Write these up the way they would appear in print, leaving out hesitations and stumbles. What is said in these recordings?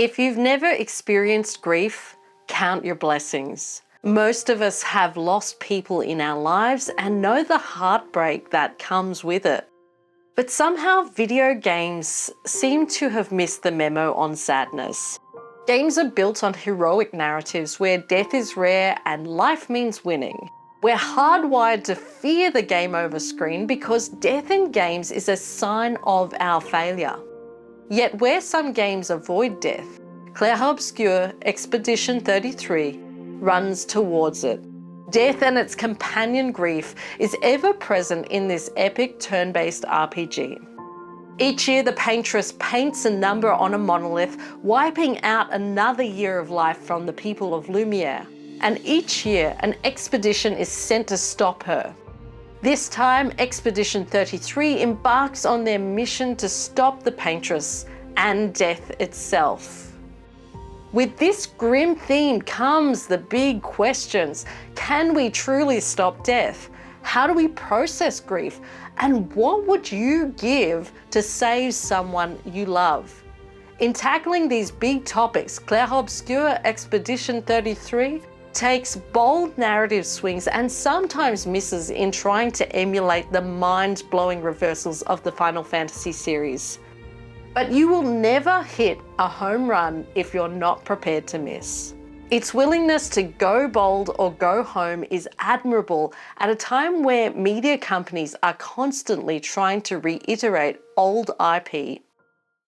If you've never experienced grief, count your blessings. Most of us have lost people in our lives and know the heartbreak that comes with it. But somehow video games seem to have missed the memo on sadness. Games are built on heroic narratives where death is rare and life means winning. We're hardwired to fear the game over screen because death in games is a sign of our failure. Yet where some games avoid death, Clair Obscur Expedition 33 runs towards it. Death and its companion grief is ever present in this epic turn-based RPG. Each year, the paintress paints a number on a monolith, wiping out another year of life from the people of Lumiere. And each year, an expedition is sent to stop her. This time, Expedition 33 embarks on their mission to stop the paintress and death itself. With this grim theme comes the big questions. Can we truly stop death? How do we process grief? And what would you give to save someone you love? In tackling these big topics, Clair Obscur Expedition 33 takes bold narrative swings and sometimes misses in trying to emulate the mind-blowing reversals of the Final Fantasy series. But you will never hit a home run if you're not prepared to miss. Its willingness to go bold or go home is admirable at a time where media companies are constantly trying to reiterate old IP.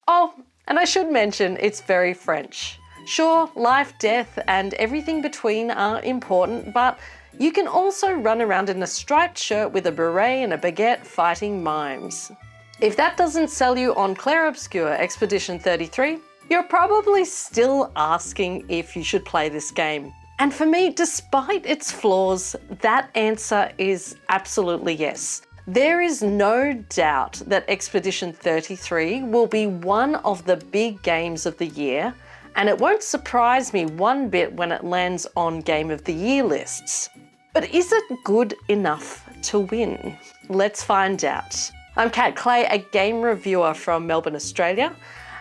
Oh, and I should mention it's very French. Sure, life, death, and everything between are important, but you can also run around in a striped shirt with a beret and a baguette fighting mimes. If that doesn't sell you on Clair Obscur Expedition 33, you're probably still asking if you should play this game. And for me, despite its flaws, that answer is absolutely yes. There is no doubt that Expedition 33 will be one of the big games of the year, and it won't surprise me one bit when it lands on Game of the Year lists. But is it good enough to win? Let's find out. I'm Kat Clay, a game reviewer from Melbourne, Australia.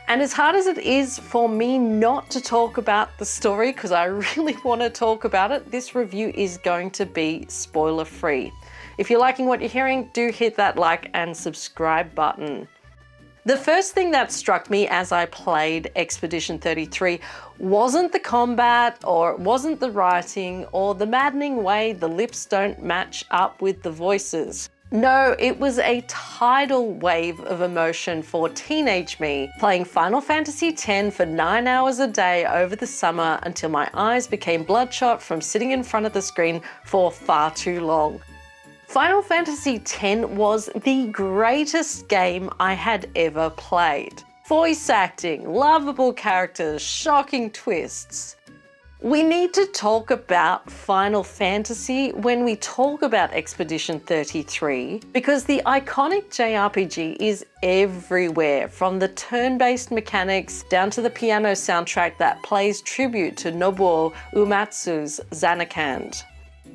And as hard as it is for me not to talk about the story, because I really want to talk about it, this review is going to be spoiler-free. If you're liking what you're hearing, do hit that like and subscribe button. The first thing that struck me as I played Expedition 33 wasn't the combat, or it wasn't the writing, or the maddening way the lips don't match up with the voices. No, it was a tidal wave of emotion for teenage me, playing Final Fantasy X for 9 hours a day over the summer until my eyes became bloodshot from sitting in front of the screen for far too long. Final Fantasy X was the greatest game I had ever played. Voice acting, lovable characters, shocking twists. We need to talk about Final Fantasy when we talk about Expedition 33 because the iconic JRPG is everywhere, from the turn-based mechanics down to the piano soundtrack that plays tribute to Nobuo Uematsu's Zanarkand.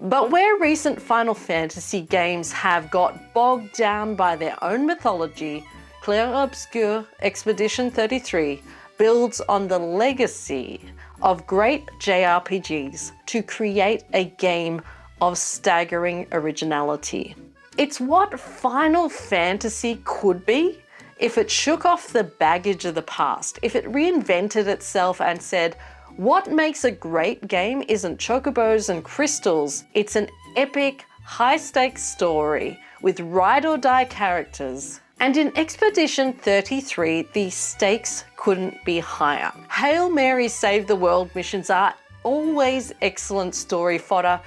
But where recent Final Fantasy games have got bogged down by their own mythology, Clair Obscur Expedition 33 builds on the legacy of great JRPGs to create a game of staggering originality. It's what Final Fantasy could be if it shook off the baggage of the past, if it reinvented itself and said, what makes a great game isn't chocobos and crystals, it's an epic, high-stakes story with ride-or-die characters. And in Expedition 33, the stakes couldn't be higher. Hail Mary Save the World missions are always excellent story fodder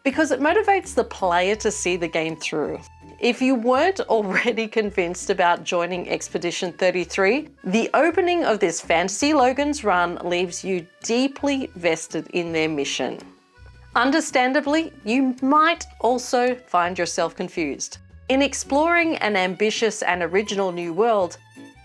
because it motivates the player to see the game through. If you weren't already convinced about joining Expedition 33, the opening of this Fantasy Logan's Run leaves you deeply vested in their mission. Understandably, you might also find yourself confused. In exploring an ambitious and original new world,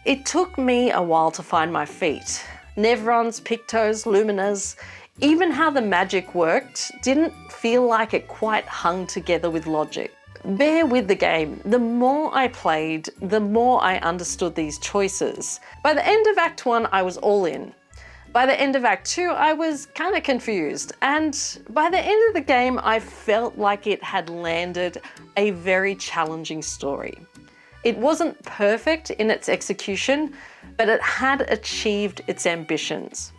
it took me a while to find my feet. Nevrons, Pictos, Luminas, even how the magic worked didn't feel like it quite hung together with logic. Bear with the game. The more I played, the more I understood these choices. By the end of Act 1, I was all in. By the end of Act 2, I was kind of confused, and by the end of the game, I felt like it had landed a very challenging story. It wasn't perfect in its execution, but it had achieved its ambitions.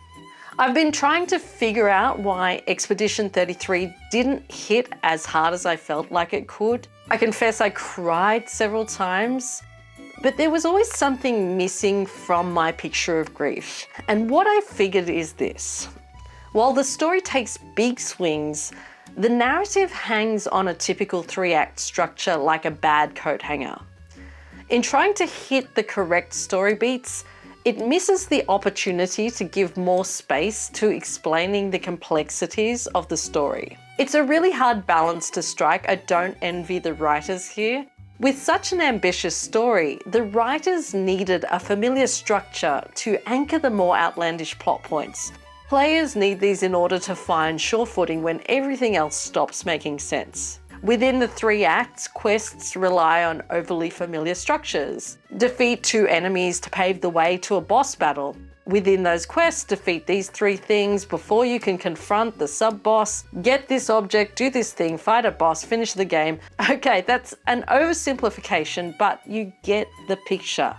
I've been trying to figure out why Expedition 33 didn't hit as hard as I felt like it could. I confess I cried several times, but there was always something missing from my picture of grief. And what I figured is this. While the story takes big swings, the narrative hangs on a typical 3-act structure like a bad coat hanger. In trying to hit the correct story beats, it misses the opportunity to give more space to explaining the complexities of the story. It's a really hard balance to strike. I don't envy the writers here. With such an ambitious story, the writers needed a familiar structure to anchor the more outlandish plot points. Players need these in order to find sure footing when everything else stops making sense. Within the 3 acts, quests rely on overly familiar structures. Defeat 2 enemies to pave the way to a boss battle. Within those quests, defeat these 3 things before you can confront the sub-boss, get this object, do this thing, fight a boss, finish the game. Okay, that's an oversimplification, but you get the picture.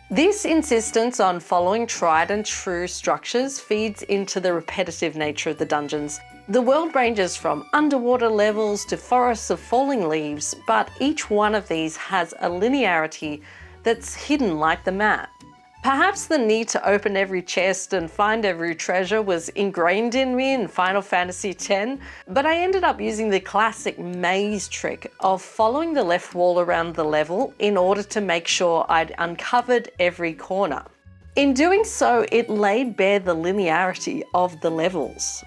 This insistence on following tried and true structures feeds into the repetitive nature of the dungeons. The world ranges from underwater levels to forests of falling leaves, but each one of these has a linearity that's hidden like the map. Perhaps the need to open every chest and find every treasure was ingrained in me in Final Fantasy X, but I ended up using the classic maze trick of following the left wall around the level in order to make sure I'd uncovered every corner. In doing so, it laid bare the linearity of the levels.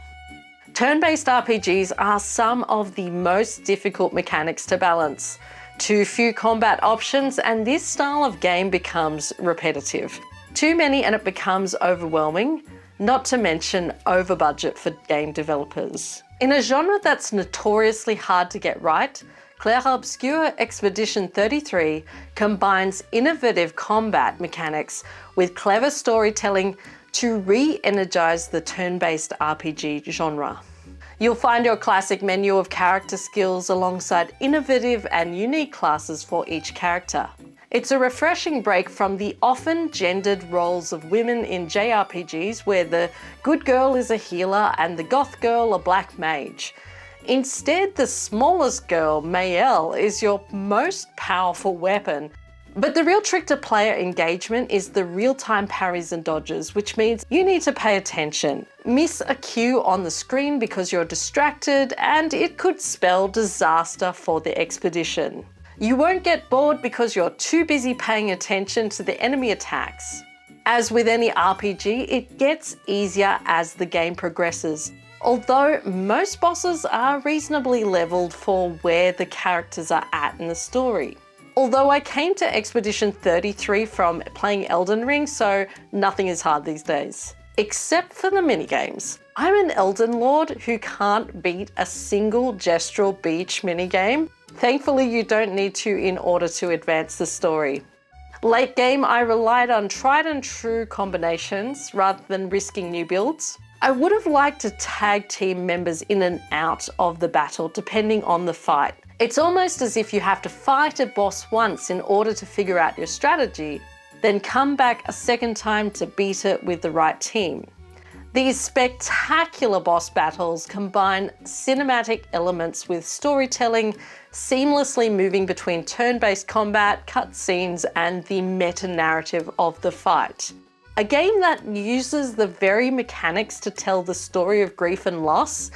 Turn-based RPGs are some of the most difficult mechanics to balance. Too few combat options and this style of game becomes repetitive. Too many and it becomes overwhelming, not to mention over budget for game developers. In a genre that's notoriously hard to get right, Clair Obscur Expedition 33 combines innovative combat mechanics with clever storytelling to re-energize the turn-based RPG genre. You'll find your classic menu of character skills alongside innovative and unique classes for each character. It's a refreshing break from the often gendered roles of women in JRPGs where the good girl is a healer and the goth girl a black mage. Instead, the smallest girl, Mayel, is your most powerful weapon. But the real trick to player engagement is the real-time parries and dodges, which means you need to pay attention. Miss a cue on the screen because you're distracted and it could spell disaster for the expedition. You won't get bored because you're too busy paying attention to the enemy attacks. As with any RPG, it gets easier as the game progresses. Although most bosses are reasonably leveled for where the characters are at in the story. Although I came to Expedition 33 from playing Elden Ring, so nothing is hard these days. Except for the minigames. I'm an Elden Lord who can't beat a single gestural beach minigame. Thankfully, you don't need to in order to advance the story. Late game, I relied on tried and true combinations rather than risking new builds. I would have liked to tag team members in and out of the battle depending on the fight. It's almost as if you have to fight a boss once in order to figure out your strategy, then come back a second time to beat it with the right team. These spectacular boss battles combine cinematic elements with storytelling, seamlessly moving between turn-based combat, cutscenes, and the meta-narrative of the fight. A game that uses the very mechanics to tell the story of grief and loss,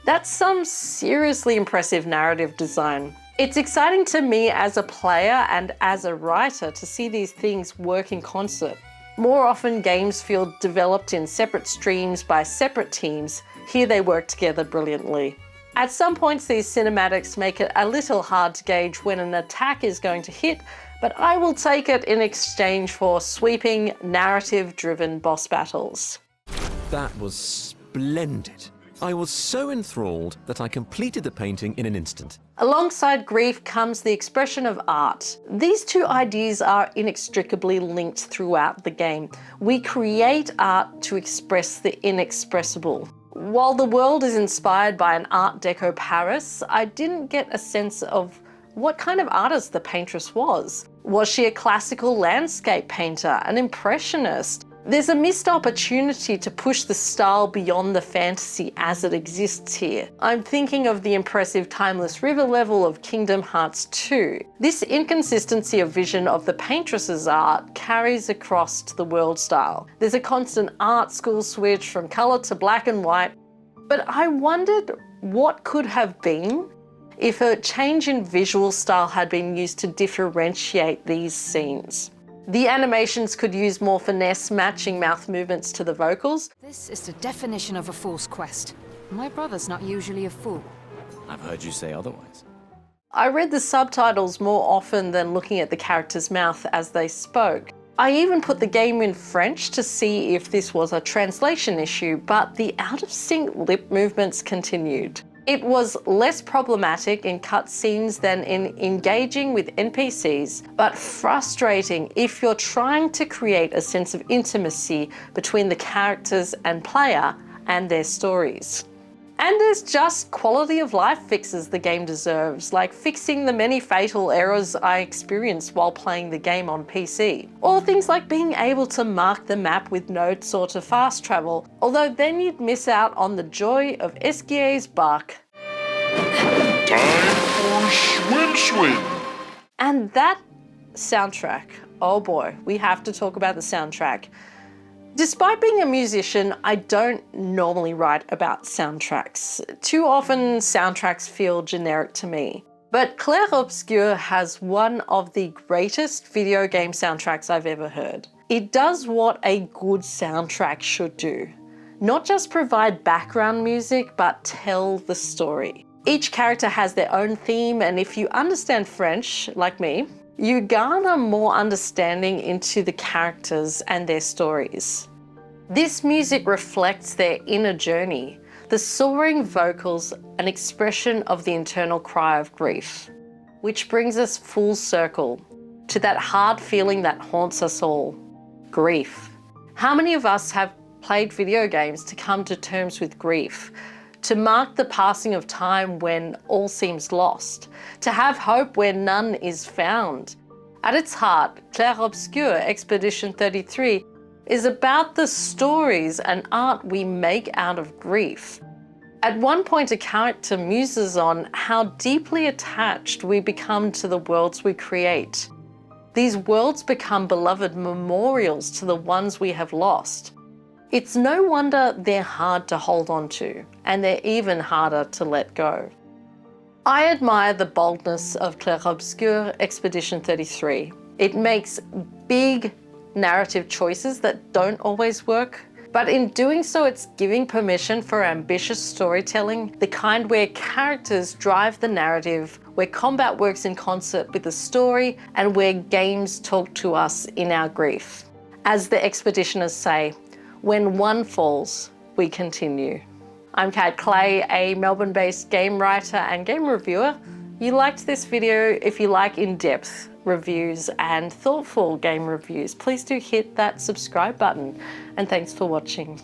that's some seriously impressive narrative design. It's exciting to me as a player and as a writer to see these things work in concert. More often, games feel developed in separate streams by separate teams. Here they work together brilliantly. At some points, these cinematics make it a little hard to gauge when an attack is going to hit, but I will take it in exchange for sweeping, narrative-driven boss battles. That was splendid. I was so enthralled that I completed the painting in an instant. Alongside grief comes the expression of art. These two ideas are inextricably linked throughout the game. We create art to express the inexpressible. While the world is inspired by an Art Deco Paris, I didn't get a sense of what kind of artist the paintress was. Was she a classical landscape painter, an impressionist? There's a missed opportunity to push the style beyond the fantasy as it exists here. I'm thinking of the impressive timeless river level of Kingdom Hearts 2. This inconsistency of vision of the paintress's art carries across to the world style. There's a constant art school switch from color to black and white, but I wondered what could have been if a change in visual style had been used to differentiate these scenes. The animations could use more finesse, matching mouth movements to the vocals. This is the definition of a fool's quest. My brother's not usually a fool. I've heard you say otherwise. I read the subtitles more often than looking at the character's mouth as they spoke. I even put the game in French to see if this was a translation issue, but the out-of-sync lip movements continued. It was less problematic in cutscenes than in engaging with NPCs, but frustrating if you're trying to create a sense of intimacy between the characters and player and their stories. And there's just quality of life fixes the game deserves, like fixing the many fatal errors I experienced while playing the game on PC. Or things like being able to mark the map with notes or to fast travel, although then you'd miss out on the joy of Esquier's bark. Time for swim swim. And that soundtrack, oh boy, we have to talk about the soundtrack. Despite being a musician, I don't normally write about soundtracks. Too often soundtracks feel generic to me. But Clair Obscur has one of the greatest video game soundtracks I've ever heard. It does what a good soundtrack should do. Not just provide background music, but tell the story. Each character has their own theme, and if you understand French, like me, you garner more understanding into the characters and their stories. This music reflects their inner journey, the soaring vocals, an expression of the internal cry of grief, which brings us full circle to that hard feeling that haunts us all, grief. How many of us have played video games to come to terms with grief, to mark the passing of time when all seems lost, to have hope where none is found? At its heart, Clair Obscur Expedition 33 is about the stories and art we make out of grief. At one point, a character muses on how deeply attached we become to the worlds we create. These worlds become beloved memorials to the ones we have lost. It's no wonder they're hard to hold on to, and they're even harder to let go. I admire the boldness of Clair Obscur Expedition 33. It makes big narrative choices that don't always work, but in doing so, it's giving permission for ambitious storytelling, the kind where characters drive the narrative, where combat works in concert with the story, and where games talk to us in our grief. As the expeditioners say, when one falls, we continue. I'm Kat Clay, a Melbourne-based game writer and game reviewer. You liked this video. If you like in-depth reviews and thoughtful game reviews, please do hit that subscribe button. And thanks for watching.